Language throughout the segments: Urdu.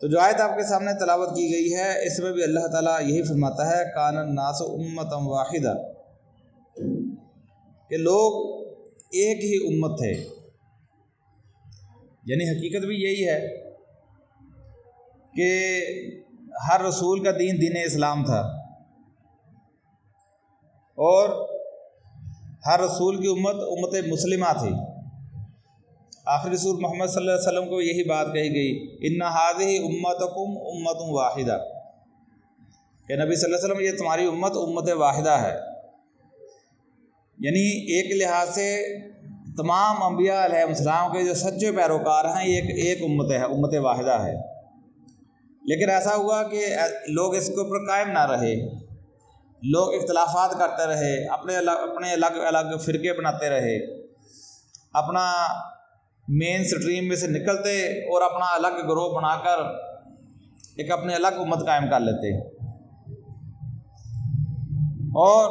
تو جو آیت آپ کے سامنے تلاوت کی گئی ہے اس میں بھی اللہ تعالیٰ یہی فرماتا ہے کان الناس امۃ واحدہ، کہ لوگ ایک ہی امت تھے، یعنی حقیقت بھی یہی ہے کہ ہر رسول کا دین اسلام تھا، اور ہر رسول کی امت مسلمہ تھی۔ آخری رسول محمد صلی اللہ علیہ وسلم کو یہی بات کہی گئی، ان ھذہ امتکم امۃ واحدہ، کہ نبی صلی اللہ علیہ وسلم یہ تمہاری امت واحدہ ہے، یعنی ایک لحاظ سے تمام انبیاء علیہ السلام کے جو سچے پیروکار ہیں یہ ایک امت ہے، امت واحدہ ہے۔ لیکن ایسا ہوا کہ لوگ اس کے اوپر قائم نہ رہے، لوگ اختلافات کرتے رہے، اپنے الگ الگ فرقے بناتے رہے، اپنا مین سٹریم میں سے نکلتے اور اپنا الگ گروہ بنا کر ایک اپنے الگ امت قائم کر لیتے، اور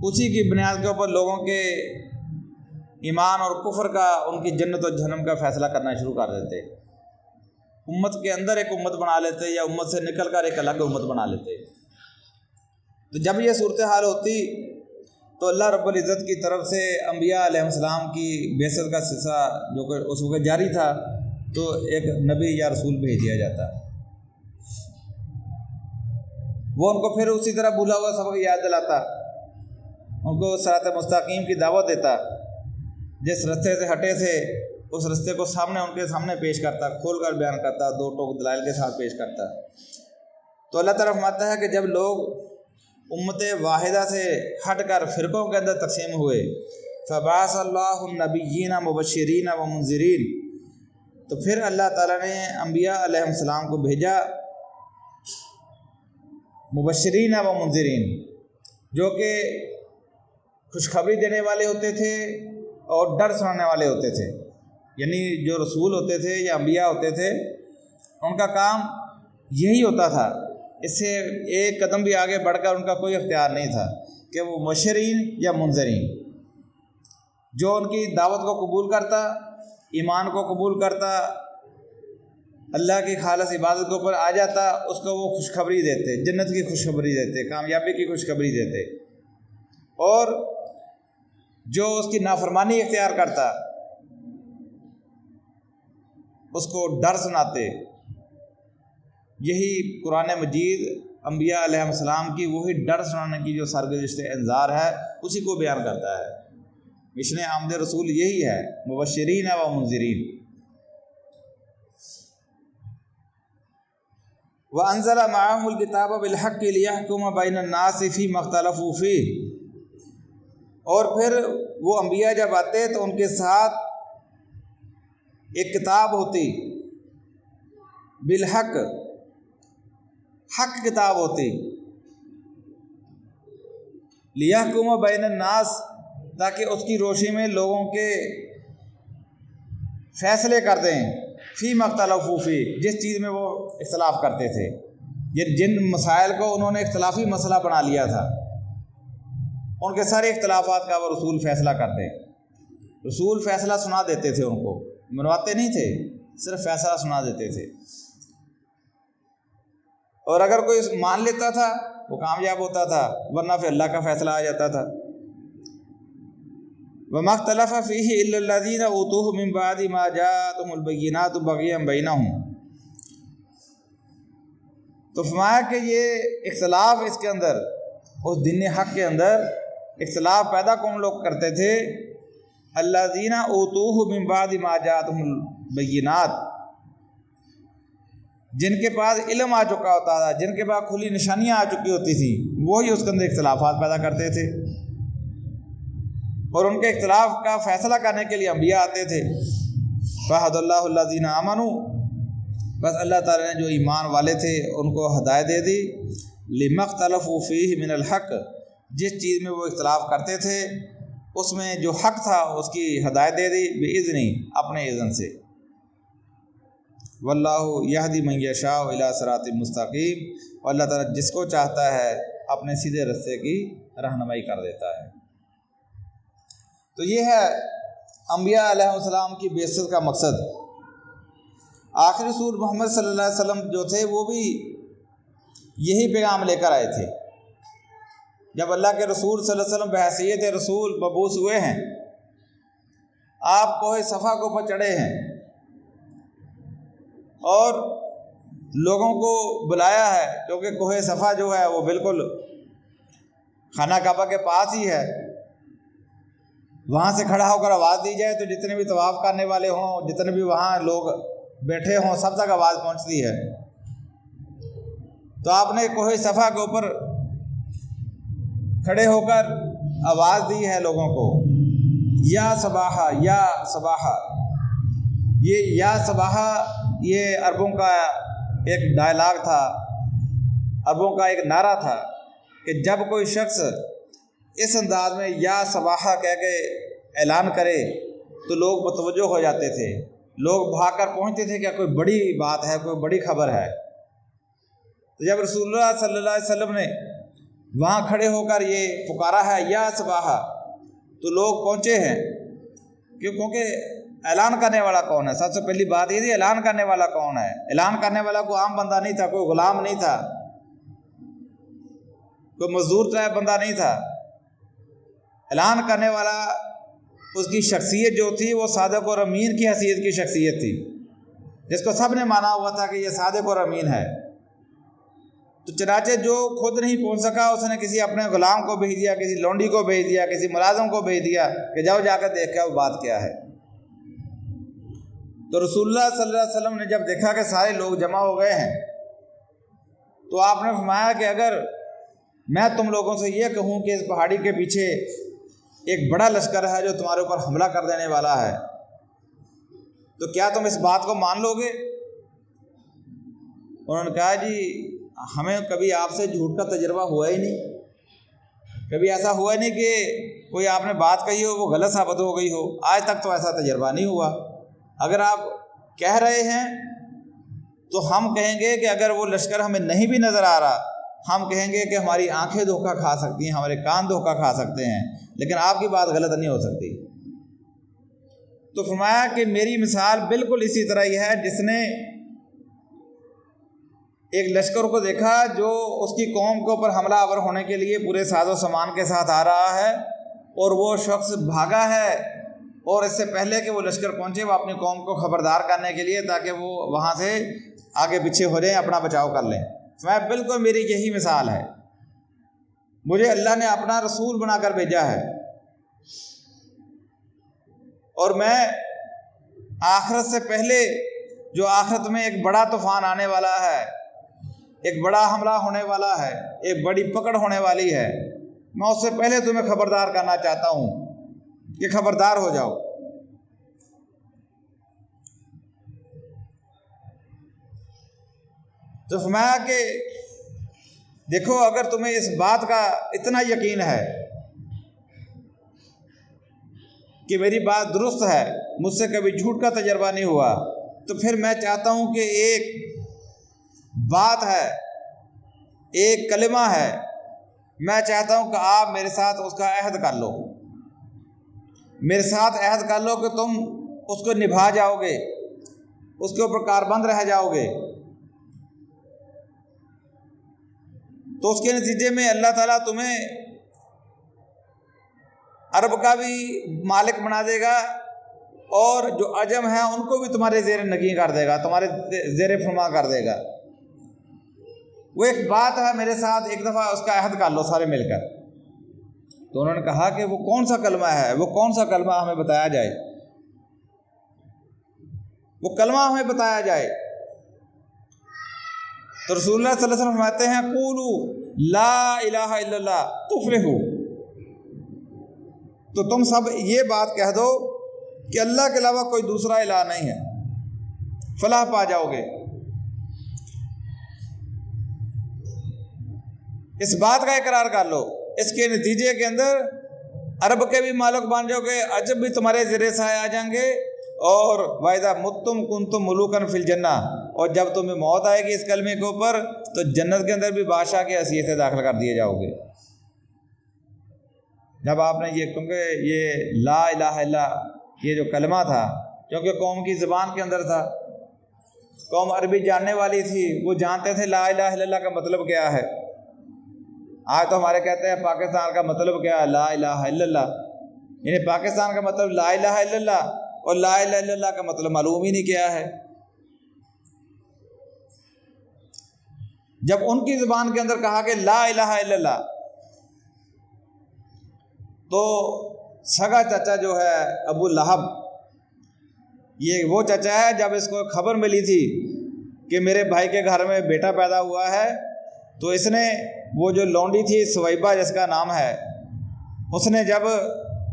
اسی کی بنیاد کے اوپر لوگوں کے ایمان اور کفر کا، ان کی جنت و جہنم کا فیصلہ کرنا شروع کر دیتے، امت کے اندر ایک امت بنا لیتے یا امت سے نکل کر ایک الگ امت بنا لیتے۔ تو جب یہ صورتحال ہوتی تو اللہ رب العزت کی طرف سے انبیاء علیہ السلام کی بعثت کا سلسلہ جو کہ اس وقت جاری تھا، تو ایک نبی یا رسول بھیج دیا جاتا، وہ ان کو پھر اسی طرح بھولا ہوا سبق یاد دلاتا، ان کو صراط مستقیم کی دعوت دیتا، جس رستے سے ہٹے تھے اس رستے کو ان کے سامنے پیش کرتا، کھول کر بیان کرتا، دو ٹوک دلائل کے ساتھ پیش کرتا۔ تو اللہ تعالیٰ فرماتا ہے کہ جب لوگ امت واحدہ سے ہٹ کر فرقوں کے اندر تقسیم ہوئے، فبعث اللہ النبیین مبشرین و منذرین، تو پھر اللہ تعالیٰ نے انبیاء علیہ السلام کو بھیجا مبشرین و منذرین، جو کہ خوشخبری دینے والے ہوتے تھے اور ڈر سنانے والے ہوتے تھے، یعنی جو رسول ہوتے تھے یا انبیاء ہوتے تھے ان کا کام یہی ہوتا تھا، اس سے ایک قدم بھی آگے بڑھ کر ان کا کوئی اختیار نہیں تھا کہ وہ مبشرین یا منذرین، جو ان کی دعوت کو قبول کرتا، ایمان کو قبول کرتا، اللہ کی خالص عبادت کے اوپر آ جاتا، اس کو وہ خوشخبری دیتے، جنت کی خوشخبری دیتے، کامیابی کی خوشخبری دیتے، اور جو اس کی نافرمانی اختیار کرتا اس کو ڈر سناتے۔ یہی قرآن مجید انبیاء علیہ السلام کی وہی ڈر سنانے کی جو سرگزشت انذار ہے اسی کو بیان کرتا ہے۔ مشن آمد رسول یہی ہے، مبشرین و منذرین۔ وَأَنزَلَ مَعَهُمُ الْكِتَابَ بِالْحَقِّ لِيَحْكُمَ بَيْنَ النَّاسِ فِيمَا اخْتَلَفُوا فِيهِ، اور پھر وہ انبیاء جب آتے تو ان کے ساتھ ایک کتاب ہوتی، بالحق، حق کتاب ہوتی، لیحکم بین الناس، تاکہ اس کی روشنی میں لوگوں کے فیصلے کر دیں، فیما اختلفوا فیہ، جس چیز میں وہ اختلاف کرتے تھے، جن مسائل کو انہوں نے اختلافی مسئلہ بنا لیا تھا ان کے سارے اختلافات کا وہ رسول فیصلہ کرتے، رسول فیصلہ سنا دیتے تھے، ان کو منواتے نہیں تھے، صرف فیصلہ سنا دیتے تھے، اور اگر کوئی مان لیتا تھا وہ کامیاب ہوتا تھا، ورنہ پھر اللہ کا فیصلہ آ جاتا تھا۔ وَمَا اخْتَلَفَ فِيهِ إِلَّا الَّذِينَ أُوتُوهُ مِن بَعْدِ مَا جَاءَتْهُمُ الْبَيِّنَاتُ بَغْيًا بَيْنَهُمْ، تو فرمایا کہ یہ اختلاف اس کے اندر، اس دین حق کے اندر اختلاف پیدا کون لوگ کرتے تھے؟ الَّذِينَ أُوتُوهُ مِن بَعْدِ مَا جَاءَتْهُمُ الْبَيِّنَاتُ، جن کے پاس علم آ چکا ہوتا تھا، جن کے پاس کھلی نشانیاں آ چکی ہوتی تھی، وہی اس کے اندر اختلافات پیدا کرتے تھے، اور ان کے اختلاف کا فیصلہ کرنے کے لیے انبیاء آتے تھے۔ فَهَدَى اللَّهُ الَّذِينَ آمَنُوا، بس اللہ تعالیٰ نے جو ایمان والے تھے ان کو ہدایت دے دی، لِمَا اخْتَلَفُوا فِيهِ مِنَ الْحَقِّ، جس چیز میں وہ اختلاف کرتے تھے اس میں جو حق تھا اس کی ہدایت دے دی، بِإِذْنِهِ، اپنے اذن سے۔ واللہ یہدی من یشاء الی صراط مستقیم، اور اللہ تعالیٰ جس کو چاہتا ہے اپنے سیدھے راستے کی رہنمائی کر دیتا ہے۔ تو یہ ہے انبیاء علیہ السلام کی بعثت کا مقصد۔ آخری رسول محمد صلی اللہ علیہ وسلم جو تھے وہ بھی یہی پیغام لے کر آئے تھے۔ جب اللہ کے رسول صلی اللہ علیہ وسلم بحیثیت رسول مبعوث ہوئے ہیں، آپ کوہ صفا کے اوپر چڑھے ہیں اور لوگوں کو بلایا ہے، کیونکہ کوہ صفا جو ہے وہ بالکل خانہ کعبہ کے پاس ہی ہے۔ وہاں سے کھڑا ہو کر آواز دی جائے تو جتنے بھی طواف کرنے والے ہوں، جتنے بھی وہاں لوگ بیٹھے ہوں، سب تک آواز پہنچتی ہے۔ تو آپ نے کوہ صفا کے اوپر کھڑے ہو کر آواز دی ہے لوگوں کو، یا صباحا یا صباحا۔ یہ یا صباحا یہ عربوں کا ایک ڈائلاگ تھا، عربوں کا ایک نعرہ تھا کہ جب کوئی شخص اس انداز میں یا صباحا کہہ کے اعلان کرے تو لوگ متوجہ ہو جاتے تھے، لوگ بھاگ کر پہنچتے تھے کہ کوئی بڑی بات ہے، کوئی بڑی خبر ہے۔ تو جب رسول اللہ صلی اللہ علیہ وسلم نے وہاں کھڑے ہو کر یہ پکارا ہے یا صباحا، تو لوگ پہنچے ہیں، کیونکہ اعلان کرنے والا کون ہے؟ سب سے پہلی بات یہ تھی اعلان کرنے والا کون ہے۔ اعلان کرنے والا کوئی عام بندہ نہیں تھا، کوئی غلام نہیں تھا، کوئی مزدور ٹائپ بندہ نہیں تھا۔ اعلان کرنے والا اس کی شخصیت جو تھی وہ صادق اور امین کی حیثیت کی شخصیت تھی، جس کو سب نے مانا ہوا تھا کہ یہ صادق اور امین ہے۔ تو چنانچہ جو خود نہیں پہنچ سکا اس نے کسی اپنے غلام کو بھیج دیا، کسی لونڈی کو بھیج دیا، کسی ملازم کو بھیج دیا کہ جاؤ جا کر دیکھ کے وہ بات کیا ہے۔ تو رسول اللہ صلی اللہ علیہ وسلم نے جب دیکھا کہ سارے لوگ جمع ہو گئے ہیں تو آپ نے فرمایا کہ اگر میں تم لوگوں سے یہ کہوں کہ اس پہاڑی کے پیچھے ایک بڑا لشکر ہے جو تمہارے اوپر حملہ کر دینے والا ہے، تو کیا تم اس بات کو مان لو گے؟ انہوں نے کہا جی ہمیں کبھی آپ سے جھوٹ کا تجربہ ہوا ہی نہیں، کبھی ایسا ہوا ہی نہیں کہ کوئی آپ نے بات کہی ہو وہ غلط ثابت ہو گئی ہو، آج تک تو ایسا تجربہ نہیں ہوا۔ اگر آپ کہہ رہے ہیں تو ہم کہیں گے کہ اگر وہ لشکر ہمیں نہیں بھی نظر آ رہا، ہم کہیں گے کہ ہماری آنکھیں دھوکہ کھا سکتی ہیں، ہمارے کان دھوکہ کھا سکتے ہیں، لیکن آپ کی بات غلط نہیں ہو سکتی۔ تو فرمایا کہ میری مثال بالکل اسی طرح ہی ہے جس نے ایک لشکر کو دیکھا جو اس کی قوم کے اوپر حملہ آور ہونے کے لیے پورے ساز و سامان کے ساتھ آ رہا ہے، اور وہ شخص بھاگا ہے، اور اس سے پہلے کہ وہ لشکر پہنچے وہ اپنی قوم کو خبردار کرنے کے لیے تاکہ وہ وہاں سے آگے پیچھے ہو جائیں، اپنا بچاؤ کر لیں۔ میں بالکل میری یہی مثال ہے، مجھے اللہ نے اپنا رسول بنا کر بھیجا ہے، اور میں آخرت سے پہلے جو آخرت میں ایک بڑا طوفان آنے والا ہے، ایک بڑا حملہ ہونے والا ہے، ایک بڑی پکڑ ہونے والی ہے، میں اس سے پہلے تمہیں خبردار کرنا چاہتا ہوں کہ خبردار ہو جاؤ۔ تو فرمایا کہ دیکھو اگر تمہیں اس بات کا اتنا یقین ہے کہ میری بات درست ہے، مجھ سے کبھی جھوٹ کا تجربہ نہیں ہوا، تو پھر میں چاہتا ہوں کہ ایک بات ہے، ایک کلمہ ہے، میں چاہتا ہوں کہ آپ میرے ساتھ اس کا عہد کر لو، میرے ساتھ عہد کر لو کہ تم اس کو نبھا جاؤ گے، اس کے اوپر کاربند رہ جاؤ گے۔ تو اس کے نتیجے میں اللہ تعالیٰ تمہیں عرب کا بھی مالک بنا دے گا، اور جو عجم ہیں ان کو بھی تمہارے زیر نگیں کر دے گا، تمہارے زیر فرما کر دے گا۔ وہ ایک بات ہے، میرے ساتھ ایک دفعہ اس کا عہد کر لو سارے مل کر۔ تو انہوں نے کہا کہ وہ کون سا کلمہ ہے، وہ کون سا کلمہ ہمیں بتایا جائے، وہ کلمہ ہمیں بتایا جائے۔ تو رسول اللہ صلی اللہ علیہ وسلم فرماتے ہیں قولوا لا الہ الا اللہ تفلحوا، تو تم سب یہ بات کہہ دو کہ اللہ کے علاوہ کوئی دوسرا الہ نہیں ہے، فلاح پا جاؤ گے۔ اس بات کا اقرار کر لو، اس کے نتیجے کے اندر عرب کے بھی مالک بن جاؤ گے، عجب بھی تمہارے زیر سایہ آ جائیں گے، اور وَإِذَا مُتُّمْ كُنْتُمْ مُلُوكًا فِي الْجَنَّةِ، اور جب تمہیں موت آئے گی اس کلمے کے اوپر تو جنت کے اندر بھی بادشاہ کی حیثیت سے داخل کر دیے جاؤ گے۔ جب آپ نے یہ، کیونکہ یہ لا الہ الا یہ جو کلمہ تھا کیونکہ قوم کی زبان کے اندر تھا، قوم عربی جاننے والی تھی، وہ جانتے تھے لا الہ الا اللہ کا مطلب کیا ہے۔ آج تو ہمارے کہتے ہیں پاکستان کا مطلب کیا ہے، لا الہ الا اللہ، یعنی پاکستان کا مطلب لا الہ الا اللہ، اور لا الہ الا اللہ کا مطلب معلوم ہی نہیں کیا ہے۔ جب ان کی زبان کے اندر کہا کہ لا الہ الا اللہ، تو سگا چچا جو ہے ابو لہب، یہ وہ چچا ہے جب اس کو خبر ملی تھی کہ میرے بھائی کے گھر میں بیٹا پیدا ہوا ہے، تو اس نے وہ جو لونڈی تھی سویبہ جس کا نام ہے، اس نے جب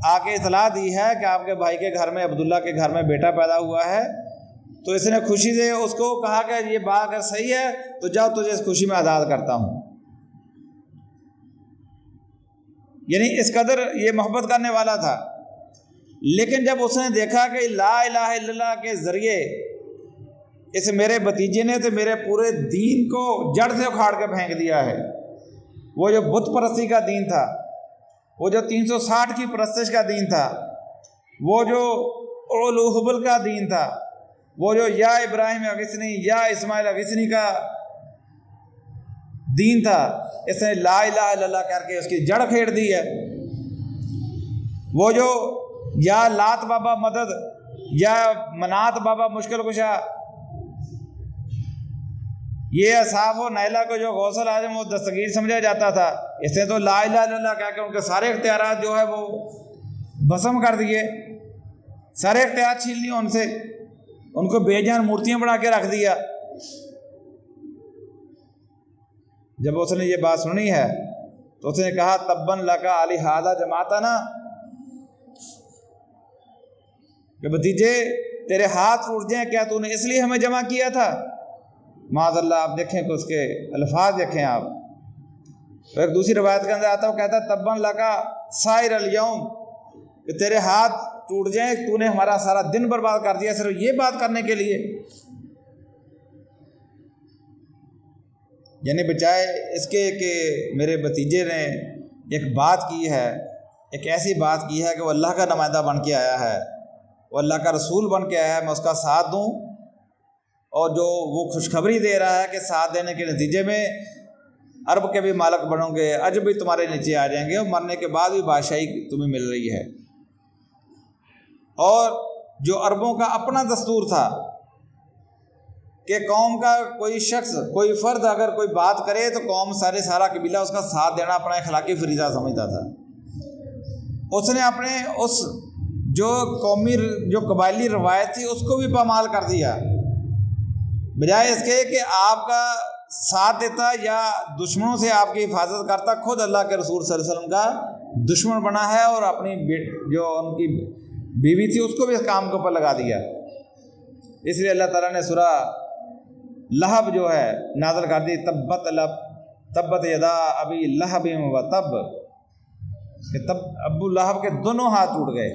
آ کے اطلاع دی ہے کہ آپ کے بھائی کے گھر میں، عبداللہ کے گھر میں بیٹا پیدا ہوا ہے، تو اس نے خوشی سے اس کو کہا کہ یہ بات اگر صحیح ہے تو جاؤ تجھے اس خوشی میں آزاد کرتا ہوں۔ یعنی اس قدر یہ محبت کرنے والا تھا۔ لیکن جب اس نے دیکھا کہ لا الہ الا اللہ کے ذریعے اس میرے بھتیجے نے تو میرے پورے دین کو جڑ سے اکھاڑ کے پھینک دیا ہے، وہ جو بت پرستی کا دین تھا، وہ جو 360 کی پرستش کا دین تھا، وہ جو اولو حبل کا دین تھا، وہ جو یا ابراہیم اغثنی یا اسماعیل اغثنی کا دین تھا، اس نے لا الہ الا اللہ کر کے اس کی جڑ پھیڑ دی ہے۔ وہ جو یا لات بابا مدد یا منات بابا مشکل کشا، یہ اصحاب و نیلہ کو جو غوث الاعظم و دستگیر سمجھا جاتا تھا، اس نے تو لا الہ الا اللہ کہہ کے ان کے سارے اختیارات جو ہے وہ بھسم کر دیے، سارے اختیار چھین لیے ان سے، ان کو بے جان مورتیاں بنا کے رکھ دیا۔ جب اس نے یہ بات سنی ہے تو اس نے کہا تبن لکا علی ھذا جماعتنا، کہ بھتیجے تیرے ہاتھ ٹوٹ جائیں، کیا تو نے اس لیے ہمیں جمع کیا تھا؟ معاذ اللہ، آپ دیکھیں کہ اس کے الفاظ دیکھیں آپ۔ تو ایک دوسری روایت کے اندر آتا ہے، وہ کہتا ہے تبن لکا سائر الیوم، کہ تیرے ہاتھ ٹوٹ جائیں، تو نے ہمارا سارا دن برباد کر دیا صرف یہ بات کرنے کے لیے۔ یعنی بچائے اس کے کہ میرے بھتیجے نے ایک بات کی ہے، ایک ایسی بات کی ہے کہ وہ اللہ کا نمائندہ بن کے آیا ہے، وہ اللہ کا رسول بن کے آیا ہے، میں اس کا ساتھ دوں، اور جو وہ خوشخبری دے رہا ہے کہ ساتھ دینے کے نتیجے میں عرب کے بھی مالک بنو گے، عجب بھی تمہارے نیچے آ جائیں گے، اور مرنے کے بعد بھی بادشاہی تمہیں مل رہی ہے۔ اور جو عربوں کا اپنا دستور تھا کہ قوم کا کوئی شخص، کوئی فرد اگر کوئی بات کرے تو قوم سارا قبیلہ اس کا ساتھ دینا اپنا اخلاقی فریضہ سمجھتا تھا۔ اس نے اپنے اس جو قومی جو قبائلی روایت تھی اس کو بھی پامال کر دیا، بجائے اس کے کہ آپ کا ساتھ دیتا یا دشمنوں سے آپ کی حفاظت کرتا، خود اللہ کے رسول صلی اللہ علیہ وسلم کا دشمن بنا ہے، اور اپنی جو ان کی بیوی تھی اس کو بھی اس کام کے اوپر لگا دیا۔ اس لیے اللہ تعالیٰ نے سورہ لہب جو ہے نازل کر دی، تبت یدا ابی لہب و تب، کہ تب ابو لہب کے دونوں ہاتھ ٹوٹ گئے۔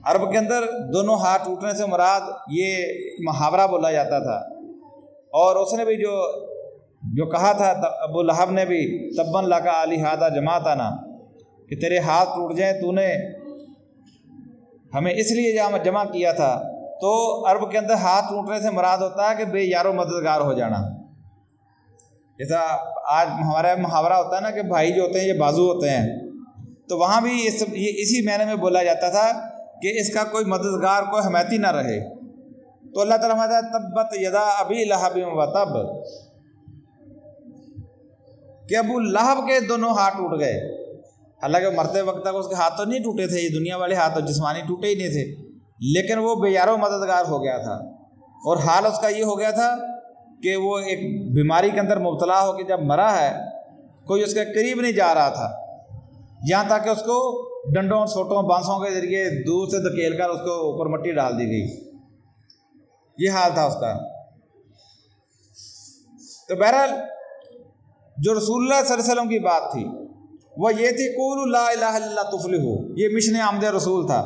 عرب کے اندر دونوں ہاتھ ٹوٹنے سے مراد یہ محاورہ بولا جاتا تھا، اور اس نے بھی جو کہا تھا ابو لہب نے بھی تبن لکا علی ھذا جماعتنا، کہ تیرے ہاتھ ٹوٹ جائیں، تو نے ہمیں اس لیے جمع کیا تھا۔ تو عرب کے اندر ہاتھ ٹوٹنے سے مراد ہوتا ہے کہ بے یار و مددگار ہو جانا۔ جیسا آج ہمارا محاورہ ہوتا ہے نا کہ بھائی جو ہوتے ہیں یہ بازو ہوتے ہیں، تو وہاں بھی یہ اسی معنی میں بولا جاتا تھا کہ اس کا کوئی مددگار، کوئی حمایتی نہ رہے۔ تو اللہ تعالیٰ فرماتا ہے تبت یدا ابی لہب و تب، کہ ابو لہب کے دونوں ہاتھ ٹوٹ گئے۔ حالانکہ مرتے وقت تک اس کے ہاتھ تو نہیں ٹوٹے تھے، یہ دنیا والے ہاتھ تو جسمانی ٹوٹے ہی نہیں تھے، لیکن وہ بے یار و مددگار ہو گیا تھا، اور حال اس کا یہ ہو گیا تھا کہ وہ ایک بیماری کے اندر مبتلا ہو کے جب مرا ہے، کوئی اس کے قریب نہیں جا رہا تھا، یہاں تک کہ اس کو ڈنڈوں، سوٹوں، بانسوں کے ذریعے دور سے دھکیل کر اس کو اوپر مٹی ڈال دی گئی۔ یہ حال تھا اس کا۔ تو بہرحال جو رسول اللہ صلی اللہ علیہ وسلم کی بات تھی وہ یہ تھی قولوا لا الہ الا اللہ تفلحوا، یہ مشن آمد رسول تھا